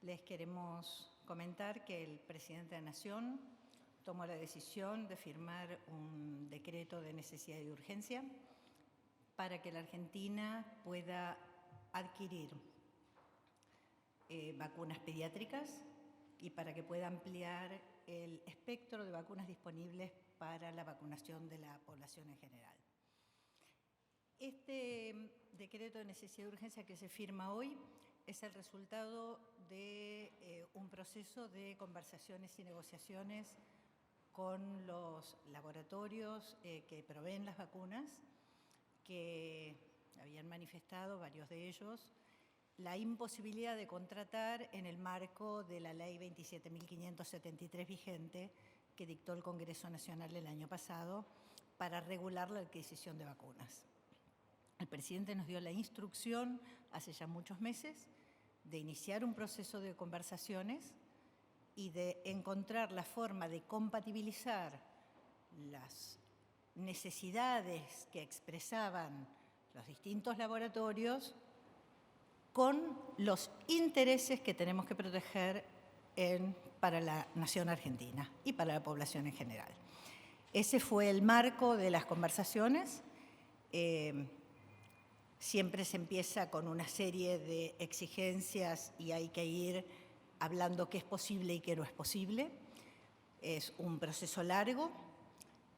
les queremos comentar que el presidente de la Nación tomó la decisión de firmar un decreto de necesidad y urgencia para que la Argentina pueda adquirir vacunas pediátricas y para que pueda ampliar el espectro de vacunas disponibles para la vacunación de la población en general. Este decreto de necesidad y urgencia que se firma hoy es el resultado de un proceso de conversaciones y negociaciones con los laboratorios que proveen las vacunas, que habían manifestado, varios de ellos, la imposibilidad de contratar en el marco de la Ley 27.573 vigente que dictó el Congreso Nacional el año pasado para regular la adquisición de vacunas. El presidente nos dio la instrucción hace ya muchos meses de iniciar un proceso de conversaciones y de encontrar la forma de compatibilizar las necesidades que expresaban los distintos laboratorios con los intereses que tenemos que proteger para la nación argentina y para la población en general. Ese fue el marco de las conversaciones. Siempre se empieza con una serie de exigencias y hay que ir hablando qué es posible y qué no es posible. Es un proceso largo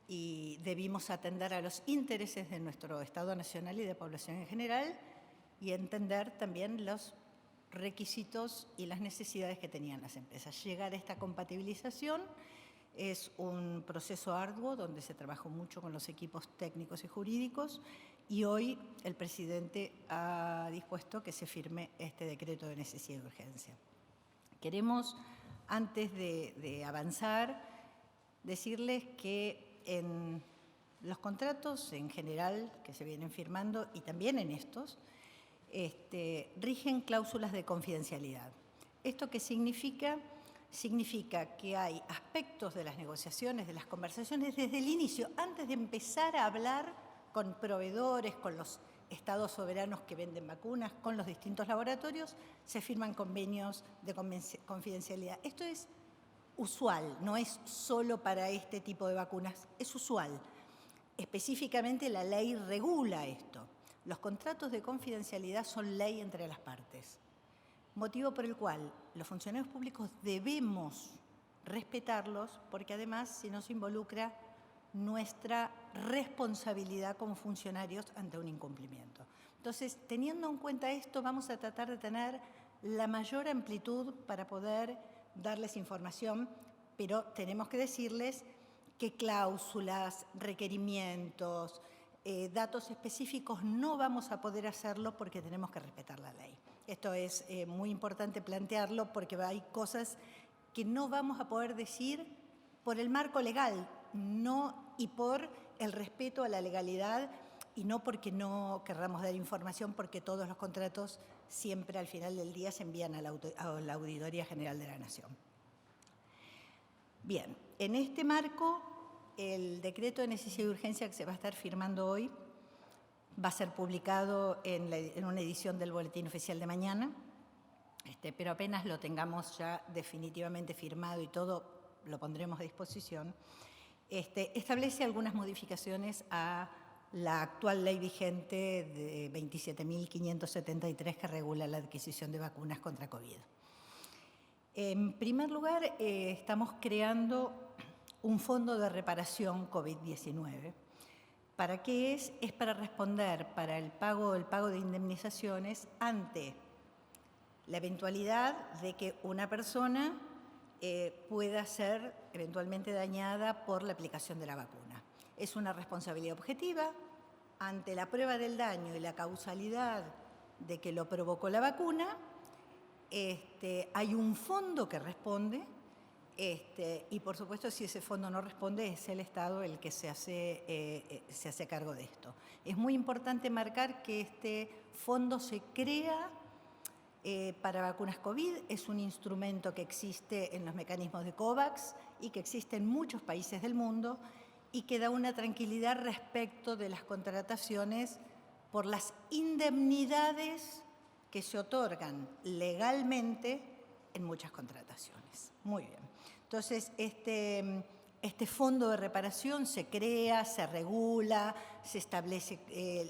y debimos atender a los intereses de nuestro Estado nacional y de población en general y entender también los requisitos y las necesidades que tenían las empresas. Llegar a esta compatibilización es un proceso arduo donde se trabajó mucho con los equipos técnicos y jurídicos y hoy el presidente ha dispuesto que se firme este decreto de necesidad y urgencia. Queremos, antes de avanzar, decirles que en los contratos en general que se vienen firmando y también en estos, rigen cláusulas de confidencialidad. ¿Esto qué significa? Significa que hay aspectos de las negociaciones, de las conversaciones desde el inicio, antes de empezar a hablar con proveedores, con los estados soberanos que venden vacunas, con los distintos laboratorios, se firman convenios de confidencialidad. Esto es usual, no es solo para este tipo de vacunas, es usual. Específicamente la ley regula esto. Los contratos de confidencialidad son ley entre las partes, motivo por el cual los funcionarios públicos debemos respetarlos porque además se nos involucra nuestra responsabilidad como funcionarios ante un incumplimiento. Entonces, teniendo en cuenta esto, vamos a tratar de tener la mayor amplitud para poder darles información, pero tenemos que decirles qué cláusulas, requerimientos, datos específicos no vamos a poder hacerlo porque tenemos que respetar la ley. Esto es muy importante plantearlo porque hay cosas que no vamos a poder decir por el marco legal, no y por el respeto a la legalidad y no porque no querramos dar información, porque todos los contratos siempre al final del día se envían a la Auditoría General de la Nación. Bien, en este marco, el decreto de necesidad y urgencia que se va a estar firmando hoy va a ser publicado en una edición del Boletín Oficial de mañana, pero apenas lo tengamos ya definitivamente firmado y todo, lo pondremos a disposición. Establece algunas modificaciones a la actual ley vigente de 27.573 que regula la adquisición de vacunas contra COVID. En primer lugar, estamos creando un fondo de reparación COVID-19. ¿Para qué es? Es para responder para el pago de indemnizaciones ante la eventualidad de que una persona pueda ser eventualmente dañada por la aplicación de la vacuna. Es una responsabilidad objetiva ante la prueba del daño y la causalidad de que lo provocó la vacuna. Hay un fondo que responde y, por supuesto, si ese fondo no responde, es el Estado el que se hace cargo de esto. Es muy importante marcar que este fondo se crea para vacunas COVID, es un instrumento que existe en los mecanismos de COVAX y que existe en muchos países del mundo y que da una tranquilidad respecto de las contrataciones por las indemnidades que se otorgan legalmente en muchas contrataciones. Muy bien. Entonces, este fondo de reparación se crea, se regula, se establece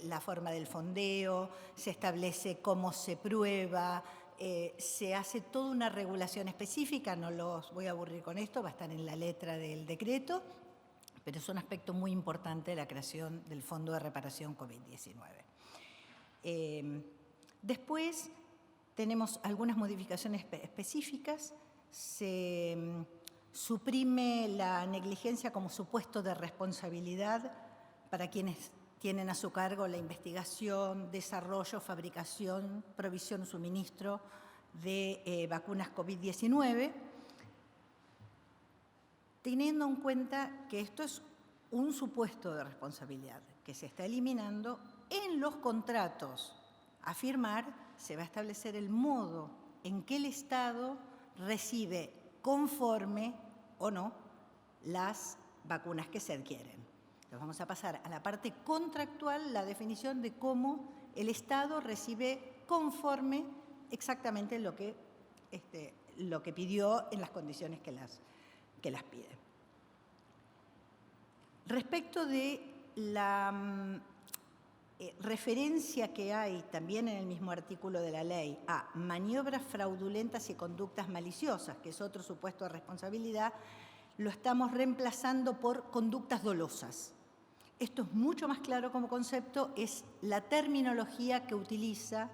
la forma del fondeo, se establece cómo se prueba, se hace toda una regulación específica, no los voy a aburrir con esto, va a estar en la letra del decreto, pero es un aspecto muy importante de la creación del Fondo de Reparación COVID-19. Después tenemos algunas modificaciones específicas. Se suprime la negligencia como supuesto de responsabilidad para quienes tienen a su cargo la investigación, desarrollo, fabricación, provisión o suministro de vacunas COVID-19, teniendo en cuenta que esto es un supuesto de responsabilidad que se está eliminando. En los contratos a firmar se va a establecer el modo en que el Estado recibe conforme o no las vacunas que se adquieren. Entonces vamos a pasar a la parte contractual, la definición de cómo el Estado recibe conforme exactamente lo que pidió en las condiciones que las pide. Respecto de la referencia que hay también en el mismo artículo de la ley a maniobras fraudulentas y conductas maliciosas, que es otro supuesto de responsabilidad, lo estamos reemplazando por conductas dolosas. Esto es mucho más claro como concepto, es la terminología que utiliza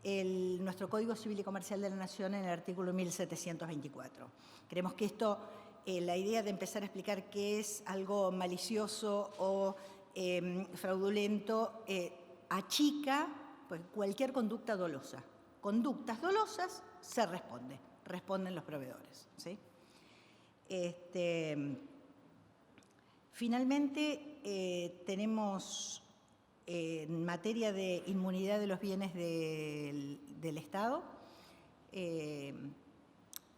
nuestro Código Civil y Comercial de la Nación en el artículo 1724. Creemos que esto, la idea de empezar a explicar qué es algo malicioso o fraudulento, achica pues, cualquier conducta dolosa. Conductas dolosas se responden los proveedores, ¿sí? Finalmente, tenemos en materia de inmunidad de los bienes del Estado,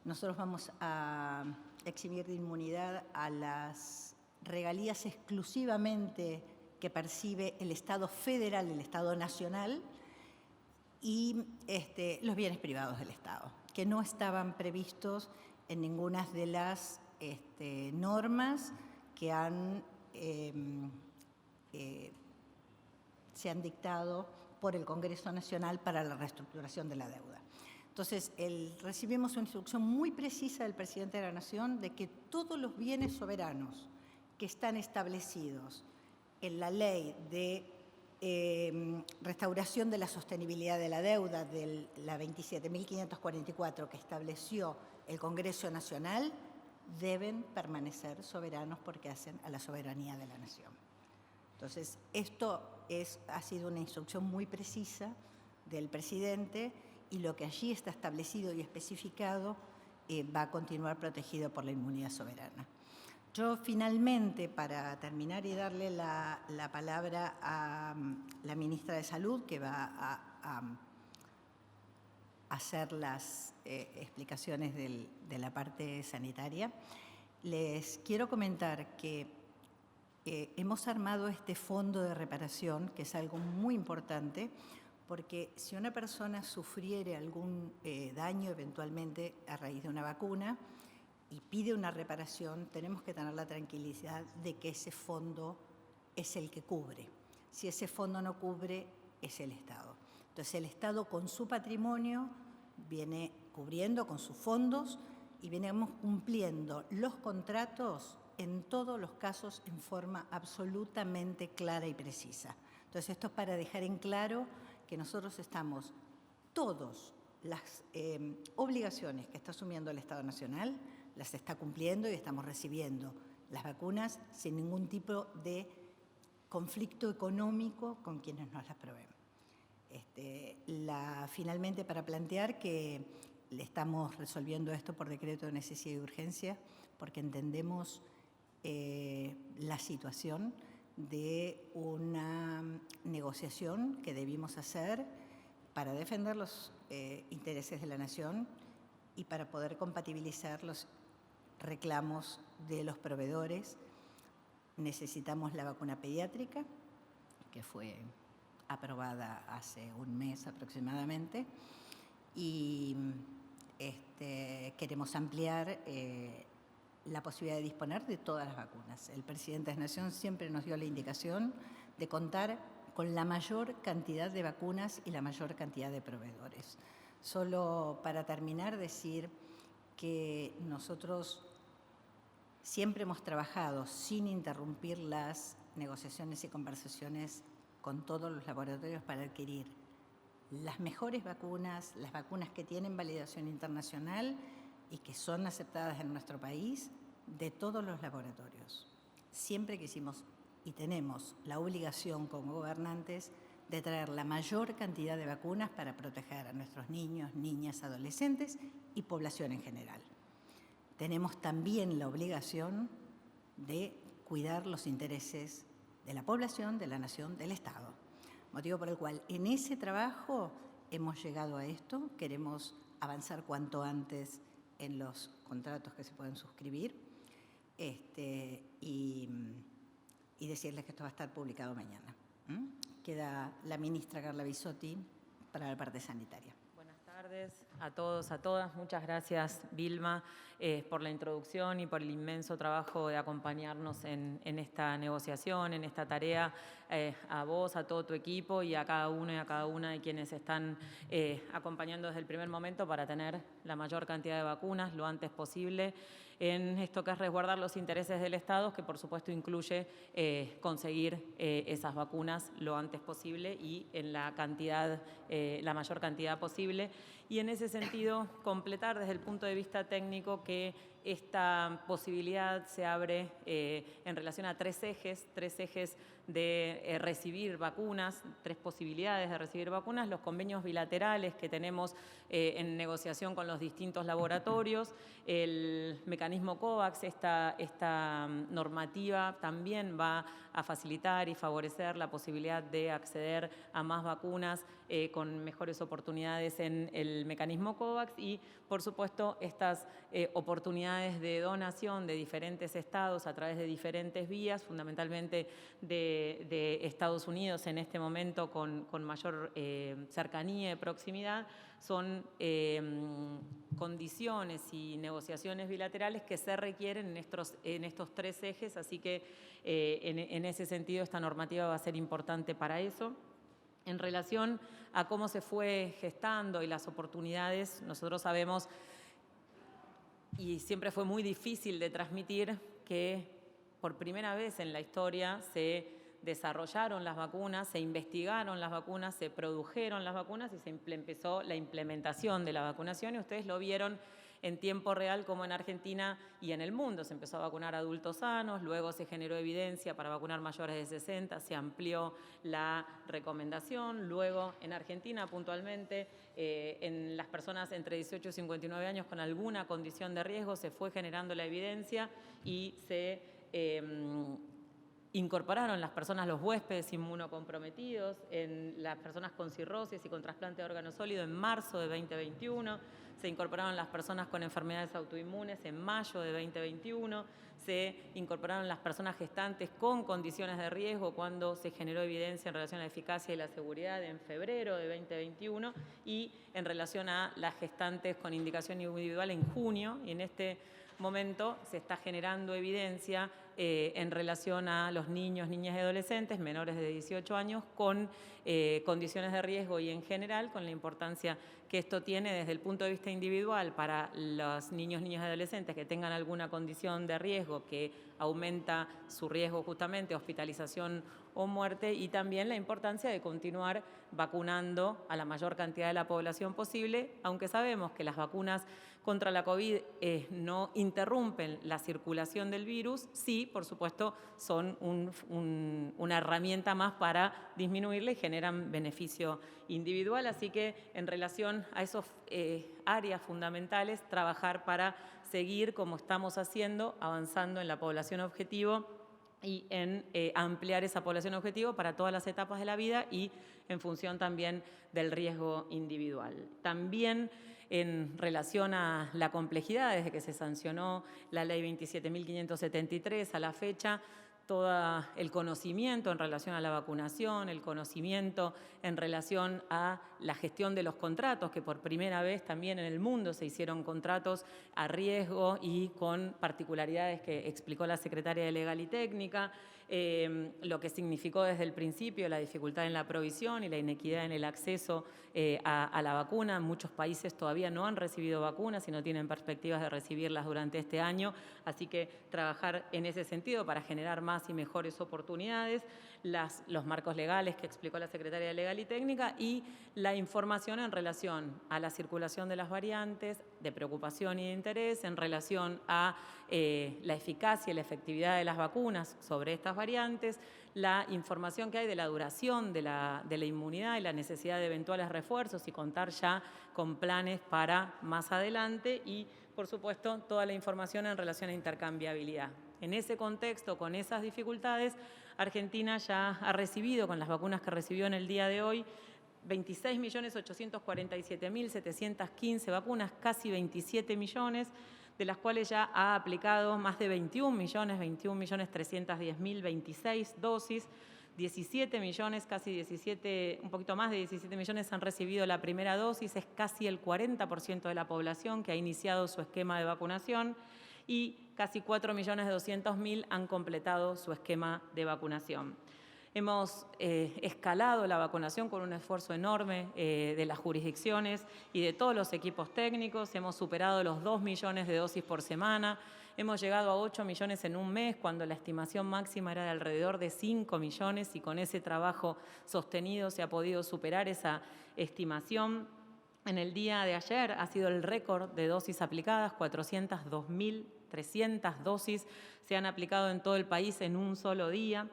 nosotros vamos a eximir de inmunidad a las regalías exclusivamente que percibe el Estado federal, el Estado nacional, y los bienes privados del Estado, que no estaban previstos en ninguna de las normas que se han dictado por el Congreso Nacional para la reestructuración de la deuda. Entonces, recibimos una instrucción muy precisa del presidente de la Nación de que todos los bienes soberanos que están establecidos en la ley de restauración de la sostenibilidad de la deuda de la 27.544 que estableció el Congreso Nacional deben permanecer soberanos porque hacen a la soberanía de la nación. Entonces, esto ha sido una instrucción muy precisa del presidente y lo que allí está establecido y especificado va a continuar protegido por la inmunidad soberana. Yo finalmente, para terminar y darle la palabra a la ministra de Salud, que va a hacer las explicaciones de la parte sanitaria, les quiero comentar que hemos armado este fondo de reparación, que es algo muy importante, porque si una persona sufriere algún daño eventualmente a raíz de una vacuna y pide una reparación, tenemos que tener la tranquilidad de que ese fondo es el que cubre. Si ese fondo no cubre, es el Estado. Entonces, el Estado con su patrimonio viene cubriendo con sus fondos y venimos cumpliendo los contratos en todos los casos en forma absolutamente clara y precisa. Entonces, esto es para dejar en claro que nosotros estamos todas las obligaciones que está asumiendo el Estado Nacional, las está cumpliendo y estamos recibiendo las vacunas sin ningún tipo de conflicto económico con quienes nos las proveen. Finalmente, para plantear que le estamos resolviendo esto por decreto de necesidad y urgencia, porque entendemos la situación de una negociación que debimos hacer para defender los intereses de la nación y para poder compatibilizar los reclamos de los proveedores. Necesitamos la vacuna pediátrica, que fue aprobada hace un mes aproximadamente, y queremos ampliar la posibilidad de disponer de todas las vacunas. El presidente de la Nación siempre nos dio la indicación de contar con la mayor cantidad de vacunas y la mayor cantidad de proveedores. Solo para terminar, decir que nosotros siempre hemos trabajado sin interrumpir las negociaciones y conversaciones con todos los laboratorios para adquirir las mejores vacunas, las vacunas que tienen validación internacional y que son aceptadas en nuestro país, de todos los laboratorios. Siempre quisimos y tenemos la obligación como gobernantes de traer la mayor cantidad de vacunas para proteger a nuestros niños, niñas, adolescentes y población en general. Tenemos también la obligación de cuidar los intereses de la población, de la nación, del Estado. Motivo por el cual en ese trabajo hemos llegado a esto. Queremos avanzar cuanto antes en los contratos que se pueden suscribir y decirles que esto va a estar publicado mañana. Queda la ministra Carla Bisotti para la parte sanitaria. Buenas tardes a todos, a todas. Muchas gracias, Vilma, por la introducción y por el inmenso trabajo de acompañarnos en esta negociación, en esta tarea. A vos, a todo tu equipo y a cada uno y a cada una de quienes están acompañando desde el primer momento para tener la mayor cantidad de vacunas lo antes posible en esto que es resguardar los intereses del Estado, que por supuesto incluye conseguir esas vacunas lo antes posible y en la cantidad, la mayor cantidad posible. Y en ese sentido, completar desde el punto de vista técnico que esta posibilidad se abre en relación a tres ejes de recibir vacunas, tres posibilidades de recibir vacunas, los convenios bilaterales que tenemos en negociación con los distintos laboratorios, el mecanismo COVAX, esta normativa también va a facilitar y favorecer la posibilidad de acceder a más vacunas con mejores oportunidades en el mecanismo COVAX y, por supuesto, estas oportunidades de donación de diferentes estados a través de diferentes vías, fundamentalmente de Estados Unidos en este momento con mayor cercanía y proximidad, son condiciones y negociaciones bilaterales que se requieren en estos tres ejes, así que en ese sentido esta normativa va a ser importante para eso. En relación a cómo se fue gestando y las oportunidades, nosotros sabemos, y siempre fue muy difícil de transmitir, que por primera vez en la historia se desarrollaron las vacunas, se investigaron las vacunas, se produjeron las vacunas y se empezó la implementación de la vacunación y ustedes lo vieron en tiempo real como en Argentina y en el mundo. Se empezó a vacunar a adultos sanos, luego se generó evidencia para vacunar mayores de 60, se amplió la recomendación, luego en Argentina puntualmente en las personas entre 18 y 59 años con alguna condición de riesgo se fue generando la evidencia y se incorporaron las personas, los huéspedes inmunocomprometidos, en las personas con cirrosis y con trasplante de órgano sólido en marzo de 2021, se incorporaron las personas con enfermedades autoinmunes en mayo de 2021, se incorporaron las personas gestantes con condiciones de riesgo cuando se generó evidencia en relación a la eficacia y la seguridad en febrero de 2021 y en relación a las gestantes con indicación individual en junio, y en este momento se está generando evidencia en relación a los niños, niñas y adolescentes menores de 18 años con condiciones de riesgo y en general con la importancia que esto tiene desde el punto de vista individual para los niños, niñas y adolescentes que tengan alguna condición de riesgo que aumenta su riesgo justamente, hospitalización o muerte, y también la importancia de continuar vacunando a la mayor cantidad de la población posible, aunque sabemos que las vacunas contra la COVID no interrumpen la circulación del virus, sí, por supuesto, son una herramienta más para disminuirla y generan beneficio individual. Así que en relación a esas áreas fundamentales, trabajar para seguir como estamos haciendo, avanzando en la población objetivo y en ampliar esa población objetivo para todas las etapas de la vida y en función también del riesgo individual. También en relación a la complejidad, desde que se sancionó la Ley 27.573 a la fecha, todo el conocimiento en relación a la vacunación, el conocimiento en relación a la gestión de los contratos, que por primera vez también en el mundo se hicieron contratos a riesgo y con particularidades que explicó la secretaria de Legal y Técnica, lo que significó desde el principio la dificultad en la provisión y la inequidad en el acceso a la vacuna. Muchos países todavía no han recibido vacunas y no tienen perspectivas de recibirlas durante este año, así que trabajar en ese sentido para generar más y mejores oportunidades, los marcos legales que explicó la secretaria de Legal y Técnica y la información en relación a la circulación de las variantes, de preocupación y de interés, en relación a la eficacia y la efectividad de las vacunas sobre estas variantes, la información que hay de la duración de la inmunidad y la necesidad de eventuales refuerzos y contar ya con planes para más adelante y, por supuesto, toda la información en relación a intercambiabilidad. En ese contexto, con esas dificultades, Argentina ya ha recibido, con las vacunas que recibió en el día de hoy, 26.847.715 vacunas, casi 27 millones, de las cuales ya ha aplicado más de 21.310.026 dosis, 17 millones, casi 17, un poquito más de 17 millones han recibido la primera dosis, es casi el 40% de la población que ha iniciado su esquema de vacunación y casi 4.200.000 han completado su esquema de vacunación. Hemos escalado la vacunación con un esfuerzo enorme de las jurisdicciones y de todos los equipos técnicos. Hemos superado los 2 millones de dosis por semana. Hemos llegado a 8 millones en un mes, cuando la estimación máxima era de alrededor de 5 millones y con ese trabajo sostenido se ha podido superar esa estimación. En el día de ayer ha sido el récord de dosis aplicadas, 402.300 dosis se han aplicado en todo el país en un solo día.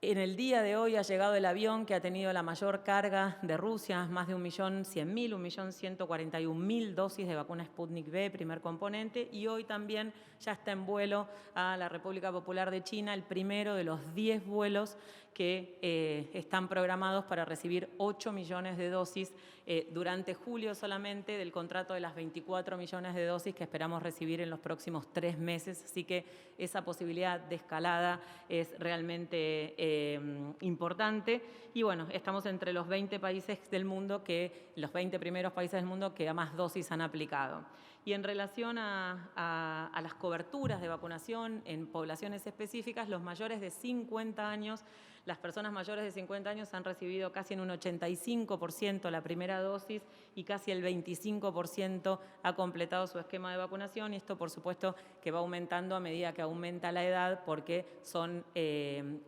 En el día de hoy ha llegado el avión que ha tenido la mayor carga de Rusia, más de 1.100.000, 1.141.000 dosis de vacuna Sputnik V, primer componente, y hoy también ya está en vuelo a la República Popular de China el primero de los 10 vuelos que están programados para recibir 8 millones de dosis durante julio solamente del contrato de las 24 millones de dosis que esperamos recibir en los próximos 3 meses. Así que esa posibilidad de escalada es realmente importante. Y bueno, estamos entre los 20 países del mundo los 20 primeros países del mundo que a más dosis han aplicado. Y en relación a las coberturas de vacunación en poblaciones específicas, los mayores de 50 años, las personas mayores de 50 años han recibido casi en un 85% la primera dosis y casi el 25% ha completado su esquema de vacunación. Y esto, por supuesto, que va aumentando a medida que aumenta la edad, porque son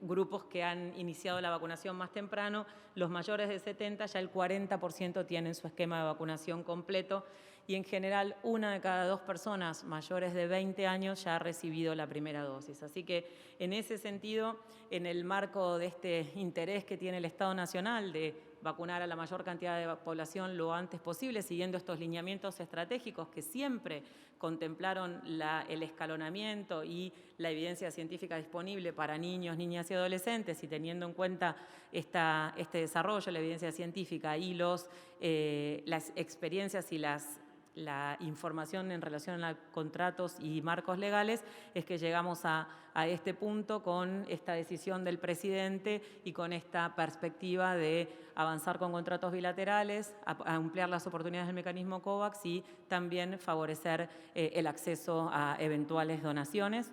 grupos que han iniciado la vacunación más temprano. Los mayores de 70, ya el 40% tienen su esquema de vacunación completo. Y en general, 1 de cada 2 personas mayores de 20 años ya ha recibido la primera dosis. Así que, en ese sentido, en el marco de este interés que tiene el Estado Nacional de vacunar a la mayor cantidad de población lo antes posible, siguiendo estos lineamientos estratégicos que siempre contemplaron el escalonamiento y la evidencia científica disponible para niños, niñas y adolescentes, y teniendo en cuenta este desarrollo, la evidencia científica y las experiencias y la información en relación a contratos y marcos legales, es que llegamos a este punto con esta decisión del presidente y con esta perspectiva de avanzar con contratos bilaterales, a ampliar las oportunidades del mecanismo COVAX y también favorecer el acceso a eventuales donaciones.